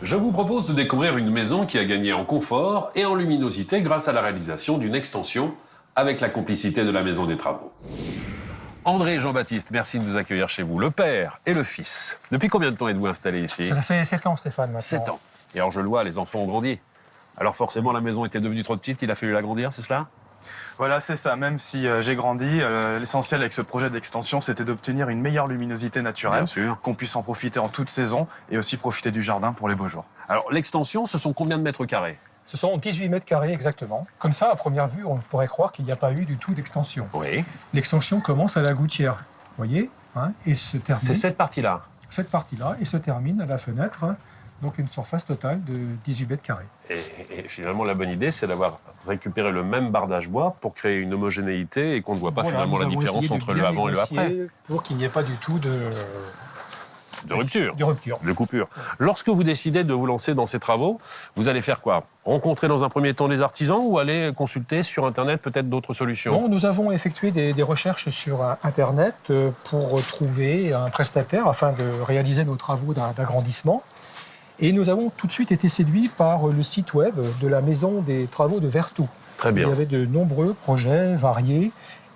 Je vous propose de découvrir une maison qui a gagné en confort et en luminosité grâce à la réalisation d'une extension avec la complicité de la Maison des Travaux. André et Jean-Baptiste, merci de nous accueillir chez vous, le père et le fils. Depuis combien de temps êtes-vous installés ici? Ça fait 7 ans, Stéphane, maintenant. 7 ans. Et alors je le vois, les enfants ont grandi. Alors forcément, la maison était devenue trop petite, il a fallu l'agrandir, c'est cela? Voilà, c'est ça. Même si j'ai grandi, l'essentiel avec ce projet d'extension, c'était d'obtenir une meilleure luminosité naturelle, qu'on puisse en profiter en toute saison et aussi profiter du jardin pour les beaux jours. Alors l'extension, ce sont combien de mètres carrés? Ce sont 18 mètres carrés exactement. Comme ça, à première vue, on pourrait croire qu'il n'y a pas eu du tout d'extension. Oui. L'extension commence à la gouttière, vous voyez, et se termine... C'est cette partie-là? Cette partie-là, et se termine à la fenêtre, donc une surface totale de 18 mètres carrés. Et finalement, la bonne idée, c'est d'avoir récupéré le même bardage bois pour créer une homogénéité et qu'on ne voit pas finalement la différence entre le avant et le après. Pour qu'il n'y ait pas du tout de rupture. De coupure. Lorsque vous décidez de vous lancer dans ces travaux, vous allez faire quoi? Rencontrer dans un premier temps des artisans ou aller consulter sur Internet peut-être d'autres solutions? Non, nous avons effectué des recherches sur Internet pour trouver un prestataire afin de réaliser nos travaux d'agrandissement. Et nous avons tout de suite été séduits par le site web de la Maison des Travaux de Vertou. Très bien. Il y avait de nombreux projets variés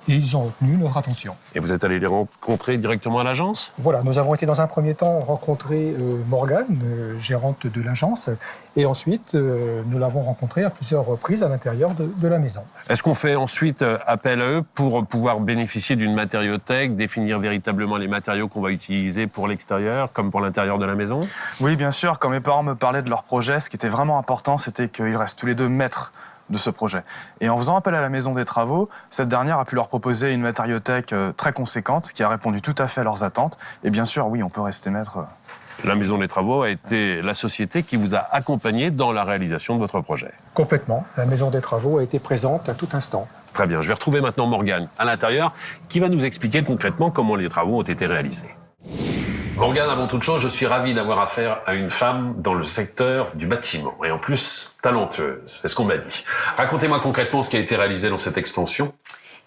et ils ont retenu notre attention. Et vous êtes allé les rencontrer directement à l'agence? Voilà, nous avons été dans un premier temps rencontrer Morgane, gérante de l'agence, et ensuite nous l'avons rencontrée à plusieurs reprises à l'intérieur de la maison. Est-ce qu'on fait ensuite appel à eux pour pouvoir bénéficier d'une matériothèque, définir véritablement les matériaux qu'on va utiliser pour l'extérieur comme pour l'intérieur de la maison? Oui, bien sûr. Quand mes parents me parlaient de leur projet, ce qui était vraiment important, c'était qu'ils restent tous les deux maîtres de ce projet. Et en faisant appel à la Maison des Travaux, cette dernière a pu leur proposer une matériothèque très conséquente qui a répondu tout à fait à leurs attentes. Et bien sûr, oui, on peut rester maître. La Maison des Travaux a été la société qui vous a accompagné dans la réalisation de votre projet. Complètement. La Maison des Travaux a été présente à tout instant. Très bien. Je vais retrouver maintenant Morgane à l'intérieur qui va nous expliquer concrètement comment les travaux ont été réalisés. Morgane, avant toute chose, je suis ravi d'avoir affaire à une femme dans le secteur du bâtiment. Et en plus, talentueuse, c'est ce qu'on m'a dit. Racontez-moi concrètement ce qui a été réalisé dans cette extension.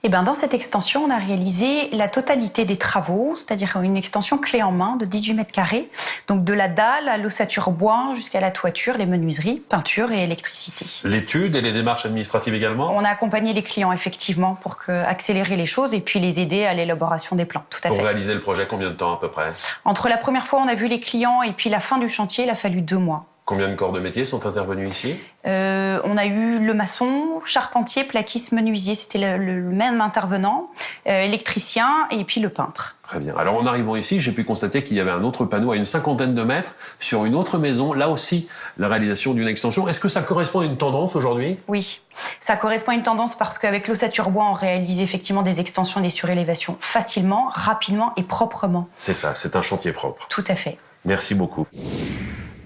Eh bien, dans cette extension, on a réalisé la totalité des travaux, c'est-à-dire une extension clé en main de 18 mètres carrés. Donc de la dalle à l'ossature bois jusqu'à la toiture, les menuiseries, peinture et électricité. L'étude et les démarches administratives également? On a accompagné les clients effectivement pour accélérer les choses et puis les aider à l'élaboration des plans, tout à fait. Pour réaliser le projet, combien de temps à peu près? Entre la première fois où on a vu les clients et puis la fin du chantier, il a fallu 2 mois. Combien de corps de métier sont intervenus ici? On a eu le maçon, charpentier, plaquiste, menuisier, c'était le même intervenant, électricien et puis le peintre. Très bien. Alors en arrivant ici, j'ai pu constater qu'il y avait un autre panneau à une 50aine de mètres sur une autre maison, là aussi la réalisation d'une extension. Est-ce que ça correspond à une tendance aujourd'hui? Oui, ça correspond à une tendance parce qu'avec l'ossature bois, on réalise effectivement des extensions et des surélévations facilement, rapidement et proprement. C'est ça, c'est un chantier propre. Tout à fait. Merci beaucoup.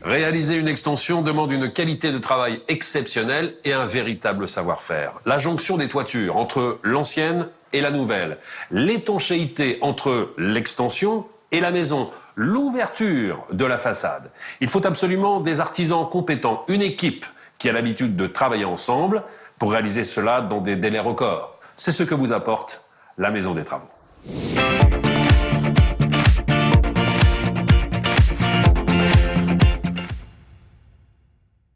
Réaliser une extension demande une qualité de travail exceptionnelle et un véritable savoir-faire. La jonction des toitures entre l'ancienne et la nouvelle, l'étanchéité entre l'extension et la maison, l'ouverture de la façade. Il faut absolument des artisans compétents, une équipe qui a l'habitude de travailler ensemble pour réaliser cela dans des délais records. C'est ce que vous apporte la Maison des Travaux.